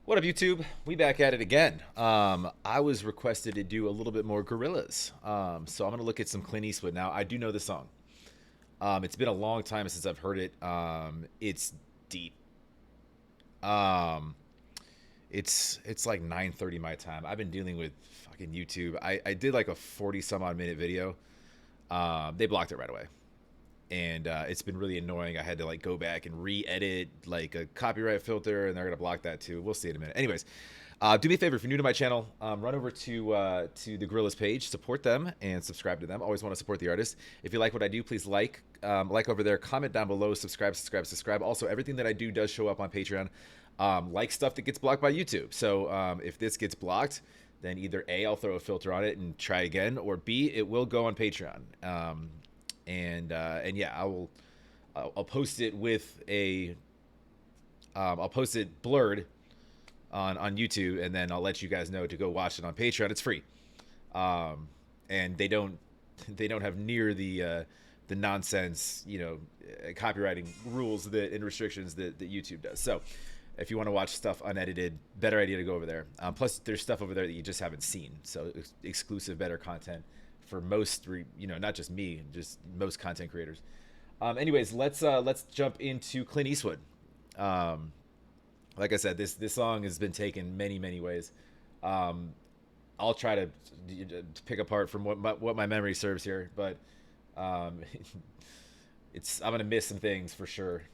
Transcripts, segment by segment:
What up, YouTube? We back at it again. I was requested to do a little bit more Gorillaz, so I'm gonna look at some Clint Eastwood. Now, I do know the song. It's been a long time since I've heard it. It's deep. Um, it's like 9:30 my time. I've been dealing with fucking YouTube. I did like a 40 some odd minute video. They blocked it right away, and it's been really annoying. I had to like go back and re-edit like a copyright filter, and they're gonna block that too. We'll see in a minute. Anyways, do me a favor, if you're new to my channel, run over to the Gorillaz page, support them, and subscribe to them. Always want to support the artist. If you like what I do, please like over there, comment down below, subscribe. Also, everything that I do does show up on Patreon. Like stuff that gets blocked by YouTube. So if this gets blocked, then either A, I'll throw a filter on it and try again, or B, it will go on Patreon. And yeah, I'll post it with a I'll post it blurred on YouTube, and then I'll let you guys know to go watch it on Patreon. It's free, and they don't have near the nonsense, copywriting rules and restrictions that YouTube does. So if you want to watch stuff unedited, better idea to go over there. Plus, there's stuff over there that you just haven't seen, so exclusive, better content for most, not just me, just most content creators. Anyways, let's jump into Clint Eastwood. Like I said, this song has been taken many ways. I'll try to pick apart from what my memory serves here, but I'm gonna miss some things for sure.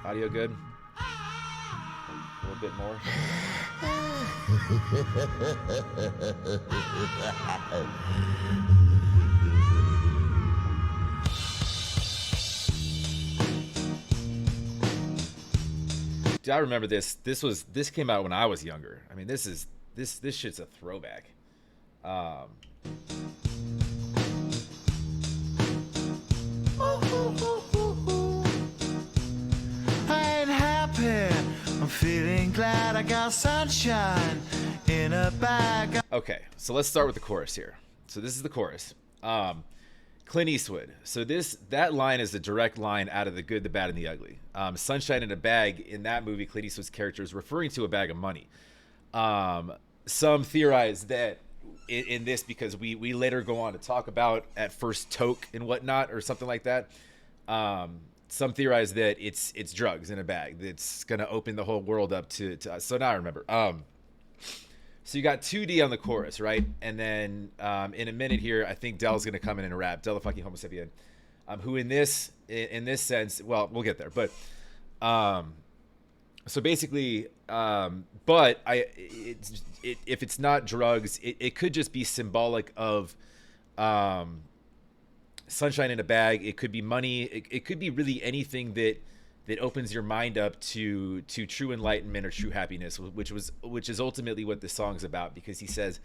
Audio good? A little bit more. I remember this. This came out when I was younger. I mean, this shit's a throwback. I'm feeling glad I got sunshine in a bag. Okay, so let's start with the chorus here. So this is the chorus. Clint Eastwood. So that line is a direct line out of The Good, the Bad, and the Ugly. Sunshine in a bag, in that movie, Clint Eastwood's character is referring to a bag of money. Some theorize that in this, because we later go on to talk about at first toke and whatnot, or something like that. Some theorize that it's drugs in a bag that's gonna open the whole world up to us. So now I remember. So you got 2D on the chorus, right? And then in a minute here, I think Dell's gonna come in and rap. Del the fucking homosapien, who in this sense, well, we'll get there. But so basically, but if it's not drugs, it could just be symbolic of sunshine in a bag. It could be money. It could be really anything that opens your mind up to true enlightenment or true happiness, which is ultimately what this song's about. Because he says,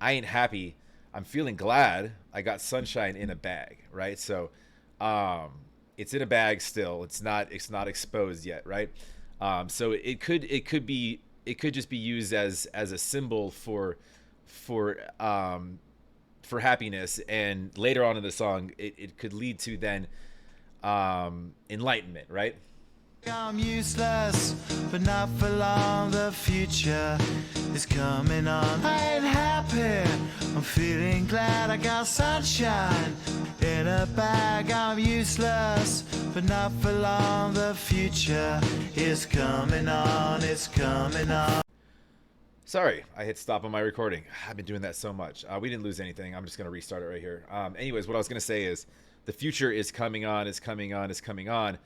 I ain't happy, I'm feeling glad I got sunshine in a bag, right? So it's in a bag still. It's not exposed yet, right? So it could just be used as a symbol for happiness, and later on in the song it could lead to then enlightenment, right? I'm useless, but not for long. The future is coming on. I ain't happy, I'm feeling glad I got sunshine in a bag. I'm useless, but not for long. The future is coming on, it's coming on. Sorry, I hit stop on my recording. I've been doing that so much. We didn't lose anything. I'm just going to restart it right here. Anyways, what I was going to say is the future is coming on, is coming on, is coming on.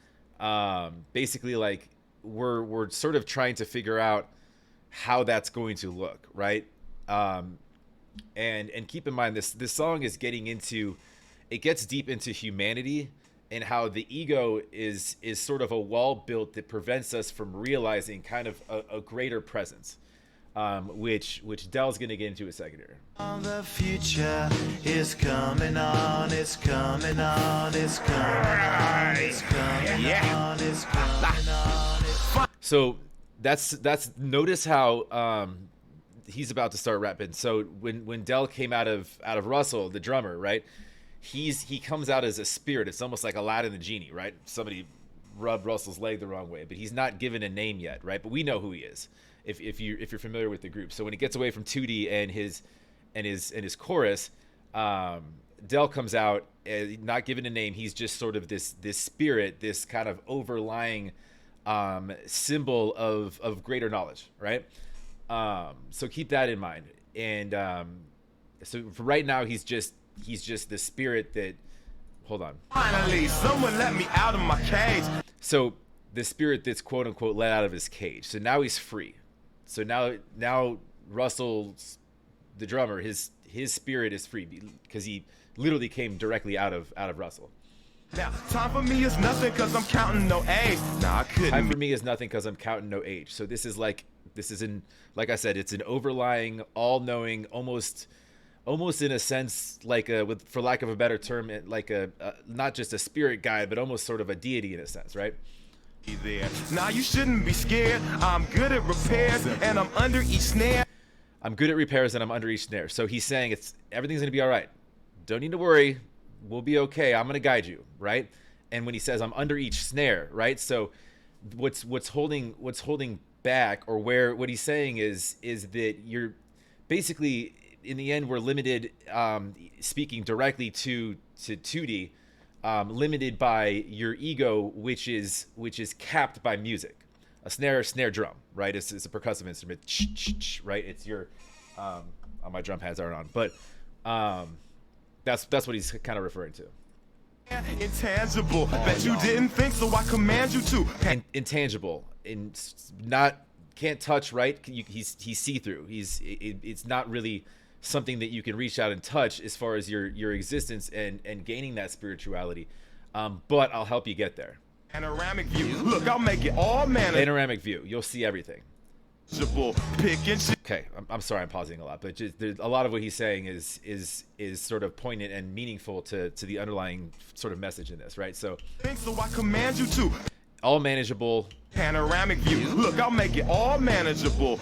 Basically, like, we're sort of trying to figure out how that's going to look, right? And keep in mind, this song is it gets deep into humanity, and how the ego is sort of a wall built that prevents us from realizing kind of a greater presence. Which Dell's gonna get into a second here. The future is coming on, it's coming on, it's coming on, it's coming on, it's coming on. So that's notice how he's about to start rapping. So when Dell came out of Russell, the drummer, right? he comes out as a spirit. It's almost like Aladdin the genie, right? Somebody rubbed Russell's leg the wrong way, but he's not given a name yet, right? But we know who he is if you're familiar with the group. So when he gets away from 2D and his chorus, Dell comes out not given a name. He's just sort of this spirit, this kind of overlying symbol of greater knowledge, right? So keep that in mind. And so for right now, he's just the spirit that. Hold on. Finally, someone let me out of my cage. So the spirit that's quote unquote let out of his cage. So now he's free. So now Russell's the drummer. His spirit is free because he literally came directly out of Russell. Now, time for me is nothing because I'm counting no age. Nah, I couldn't. Time for me is nothing because I'm counting no age. So this is like I said, it's an overlying, all-knowing, almost in a sense like for lack of a better term, like a not just a spirit guide, but almost sort of a deity in a sense, right? There. Now you shouldn't be scared. I'm good at repairs and I'm under each snare. I'm good at repairs and I'm under each snare. So he's saying everything's gonna be all right. Don't need to worry. We'll be okay. I'm gonna guide you, right? And when he says I'm under each snare, right? So what's holding back, or what he's saying is that you're basically in the end we're limited, speaking directly to 2D, limited by your ego, which is capped by music. A snare drum, right? It's a percussive instrument, right? It's your my drum pads aren't on, but that's what he's kind of referring to. Intangible, bet you didn't think, so I command you to. Intangible, can't touch, right? He's see-through. It's not really something that you can reach out and touch as far as your existence and gaining that spirituality. But I'll help you get there. Panoramic view. Look, I'll make it all manageable. Panoramic view. You'll see everything. Okay, I'm sorry, I'm pausing a lot, but a lot of what he's saying is sort of poignant and meaningful to the underlying sort of message in this, right? So I command you to. All manageable. Panoramic view. Look, I'll make it all manageable.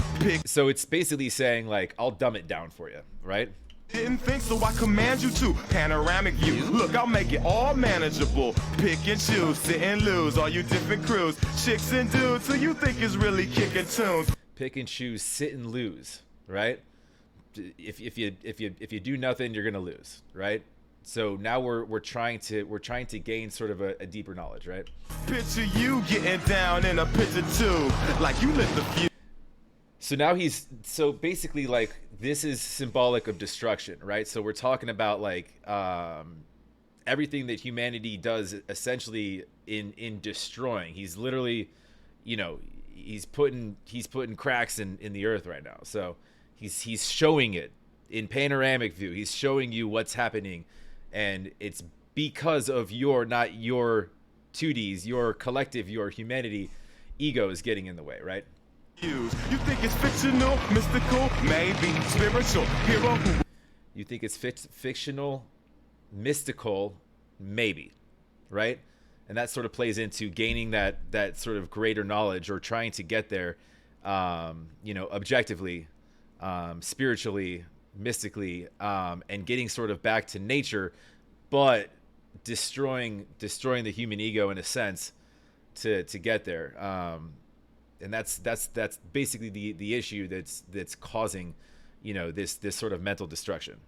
So it's basically saying like, I'll dumb it down for you, right? Didn't think, so I command you to. Panoramic view. Look, I'll make it all manageable. Pick and choose, sit and lose, all you different crews, chicks and dudes who you think is really kicking tunes. Pick and choose, sit and lose, right? If you do nothing, you're gonna lose, right? So now we're trying to gain sort of a deeper knowledge, right? Picture you getting down in a picture too, like you lit the fuse. So now so basically like this is symbolic of destruction, right? So we're talking about like everything that humanity does essentially in destroying. He's literally, he's putting cracks in the earth right now. So he's showing it in panoramic view. He's showing you what's happening, and it's because of not your 2Ds, your collective, your humanity ego is getting in the way, right? You think it's fictional, mystical, maybe spiritual hero who. You think it's fictional, mystical, maybe, right? And that sort of plays into gaining that sort of greater knowledge, or trying to get there, objectively, spiritually, mystically, and getting sort of back to nature, but destroying the human ego in a sense to get there. And that's basically the issue that's causing, this sort of mental destruction.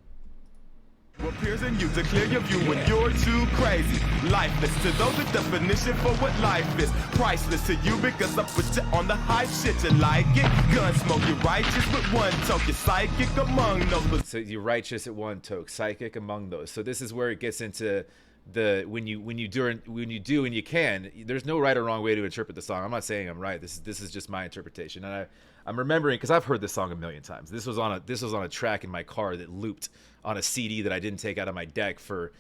What appears in you to clear your view when you're too crazy. Lifeless to those, the definition for what life is. Priceless to you because I put you on the hype shit. You like it? Gunsmoke, you're righteous with one toke. You're psychic among those. So you're righteous at one toke, psychic among those. So this is where it gets into the when you do and you can. There's no right or wrong way to interpret the song. I'm not saying I'm right. This is just my interpretation, and I'm remembering because I've heard this song a million times. This was on a track in my car that looped on a CD that I didn't take out of my deck for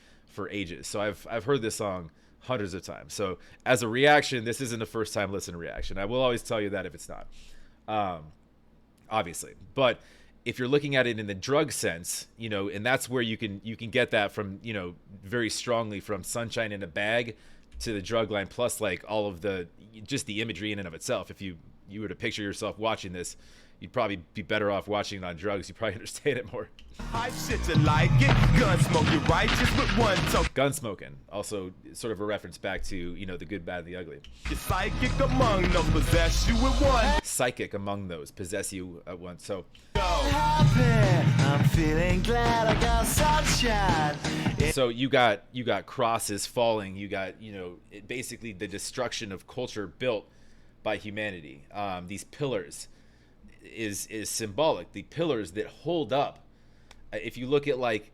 ages. So I've heard this song hundreds of times. So as a reaction, this isn't a first time listen reaction. I will always tell you that if it's not, obviously. But if you're looking at it in the drug sense, and that's where you can get that from, very strongly from Sunshine in a Bag to the drug line, plus like all of just the imagery in and of itself. If you were to picture yourself watching this, you'd probably be better off watching it on drugs. You probably understand it more. Hype shit, you like it? Gunsmoke, you righteous with one toe. Gunsmoking, also sort of a reference back to, you know, the good, bad, and the ugly. You're psychic among them, possess you with one. Psychic among those, possess you at once. So, I'm feeling glad I got sunshine. so you got crosses falling. You got, you know, basically the destruction of culture built by humanity. These pillars is symbolic. The pillars that hold up. If you look at like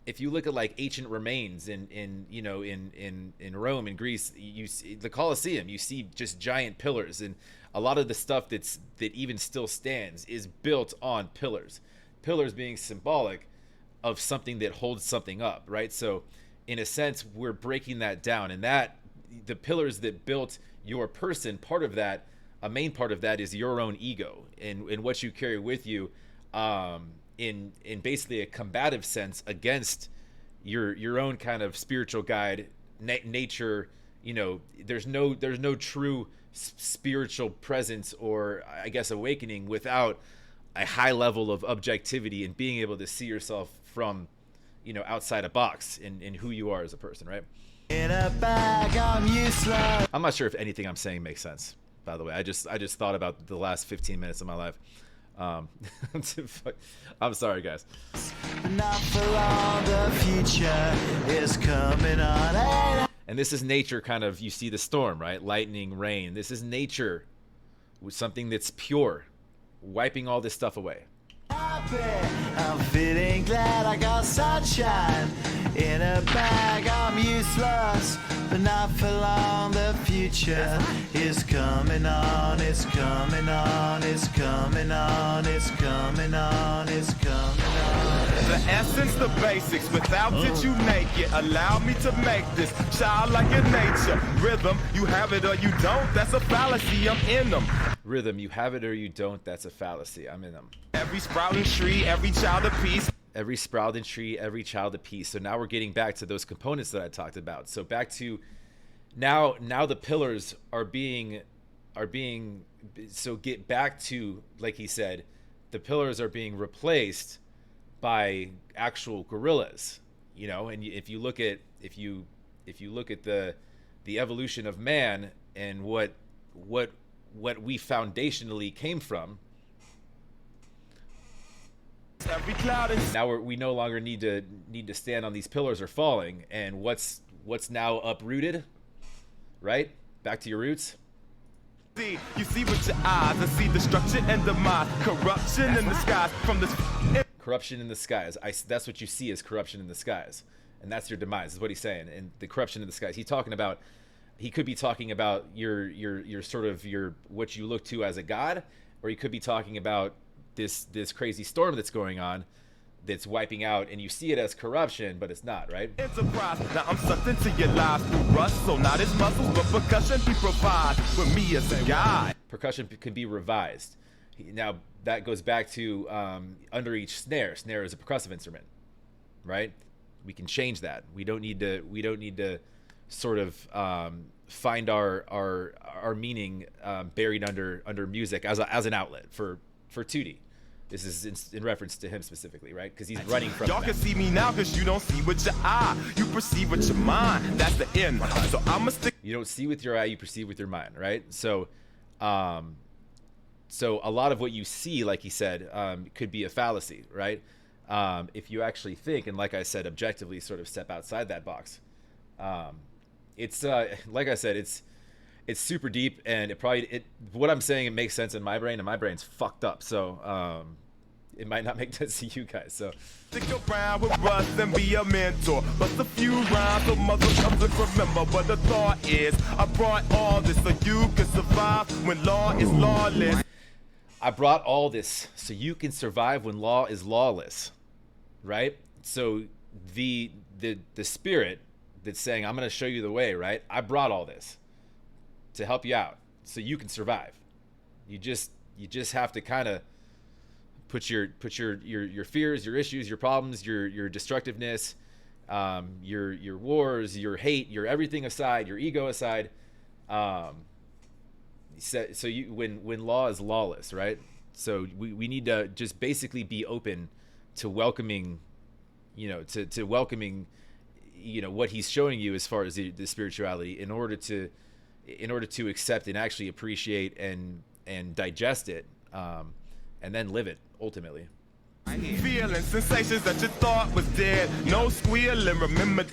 ancient remains in you know in Rome and Greece, you see the Colosseum, you see just giant pillars, and a lot of the stuff that even still stands is built on pillars. Pillars being symbolic of something that holds something up, right? So in a sense, we're breaking that down, and that the pillars that built your person, part of that, a main part of that is your own ego and what you carry with you. In basically a combative sense against your own kind of spiritual guide, nature. You know, there's no true spiritual presence, or I guess awakening, without a high level of objectivity and being able to see yourself from, you know, outside a box in who you are as a person, right? In a bag, I'm useless. I'm not sure if anything I'm saying makes sense, by the way. I just thought about the last 15 minutes of my life. I'm sorry, guys. Not for long, the future is coming on. And this is nature, kind of. You see the storm, right? Lightning, rain. This is nature with something that's pure, wiping all this stuff away. I'm feeling glad I got sunshine. In a bag, I'm useless, but not for long. The future is coming on. It's coming on. It's coming on. It's coming on. It's coming on. The essence, the basics, without it you naked. Allow me to make this childlike in nature. Rhythm, you have it or you don't, that's a fallacy, I'm in them. Rhythm, you have it or you don't, that's a fallacy, I'm in them. Every sprouting tree, every child of peace. Every sprouting tree, every child of peace. So now we're getting back to those components that I talked about. So back to now the pillars are being so get back to, like he said, the pillars are being replaced by actual Gorillaz, you know. And if you look at the evolution of man and what we foundationally came from, Every cloud is now we no longer need to stand on these pillars or falling, and what's now uprooted, right? Back to your roots. see. You see with your eyes and see destruction and demise, corruption in the skies from this. Corruption in the skies. That's what you see as corruption in the skies, and that's your demise. Is what he's saying. And the corruption in the skies. He could be talking about your sort of your what you look to as a god, or he could be talking about this crazy storm that's going on, that's wiping out, and you see it as corruption, but it's not, right? Enterprise. Now I'm sucked into your lives through rust, so not his muscles, but percussion he provides with me as a guide. Percussion can be revised. Now that goes back to under each snare. Snare is a percussive instrument, right? We can change that. We don't need to sort of find our meaning buried under music as an outlet for 2D. This is in reference to him specifically, right? Because he's running from Y'all can see me now because you don't see with your eye. You perceive with your mind. That's the end. So I'ma stick. You don't see with your eye, you perceive with your mind, right? So so a lot of what you see, like he said, could be a fallacy, right? If you actually think, and like I said, objectively sort of step outside that box. It's like I said, it's super deep, and what I'm saying, it makes sense in my brain, and my brain's fucked up, so it might not make sense to you guys. So Stick around with us and be a mentor. Bust a few rhymes so motherfuckers remember what the thought is. I brought all this so you can survive when law is lawless. I brought all this so you can survive when law is lawless, right? So the spirit that's saying, I'm going to show you the way, right? I brought all this to help you out so you can survive. You just have to kind of put your fears, your issues, your problems, your destructiveness, your wars, your hate, your everything aside, your ego aside. So you when law is lawless, right? So we need to just basically be open to welcoming, to welcoming, what he's showing you as far as the spirituality, in order to accept and actually appreciate and digest it, and then live it ultimately. Feeling sensations that you thought was dead. No squealing, remember.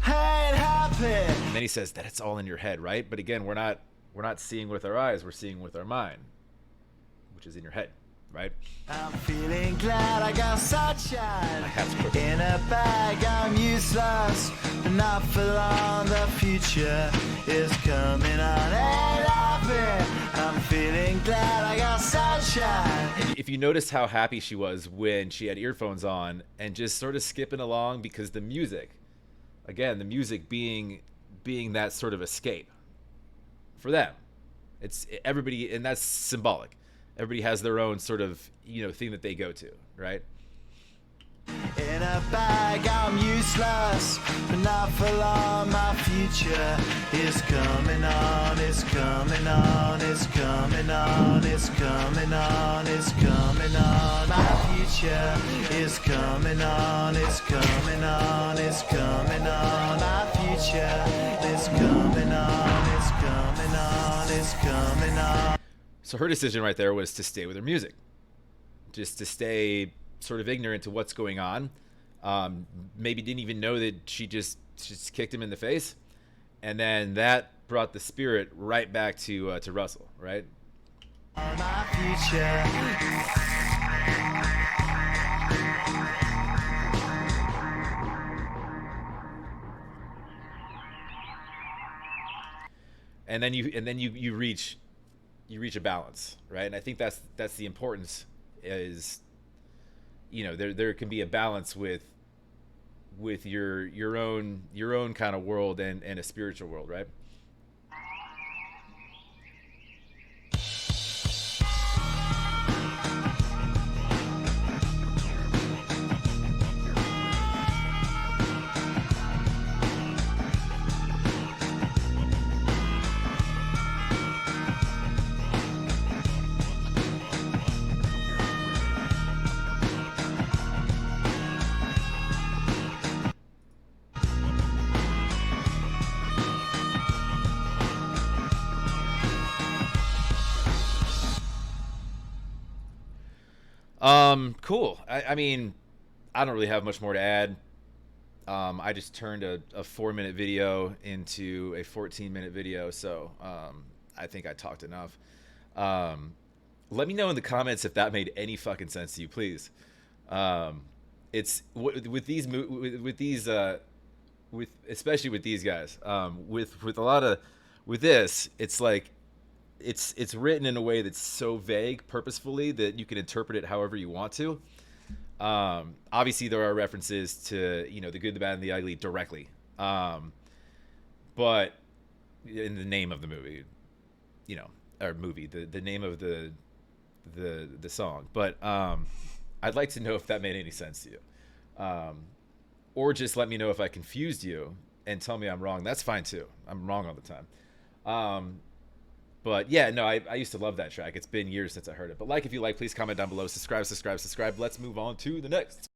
Hey, it happened. And then he says that it's all in your head, right? But again, we're not seeing with our eyes, we're seeing with our mind, which is in your head, right? I'm feeling glad I got sunshine. My hat's crooked. In a bag, I'm useless, but not for long. The future is coming on. Hey, I'm feeling glad I got sunshine. If you notice how happy she was when she had earphones on and just sort of skipping along, because the music, again, the music being that sort of escape for them. It's everybody, and that's symbolic. Everybody has their own sort of, thing that they go to, right? In a bag, I'm useless, but not for long. My future is coming on, it's coming on, it's coming on, it's coming on, it's coming on. My future is coming on, it's coming on, it's coming on. My future is coming on, it's coming on, it's coming on. So her decision right there was to stay with her music, just to stay sort of ignorant to what's going on. Maybe didn't even know that she just kicked him in the face, and then that brought the spirit right back to Russell, right? My future. And then you reach a balance, right? And I think that's the importance is, there can be a balance with your own kind of world and a spiritual world, right? Cool. I mean, I don't really have much more to add. I just turned a 4-minute video into a 14-minute video, so I think I talked enough. Let me know in the comments if that made any fucking sense to you, please. It's especially with these guys, with this, it's like it's written in a way that's so vague purposefully that you can interpret it however you want to. Obviously there are references to, the good, the bad, and the ugly directly. But in the name of the movie, or movie, the name of the song. But I'd like to know if that made any sense to you. Or just let me know if I confused you and tell me I'm wrong. That's fine too. I'm wrong all the time. But yeah, no, I used to love that track. It's been years since I heard it. But if you like, please comment down below. Subscribe. Let's move on to the next.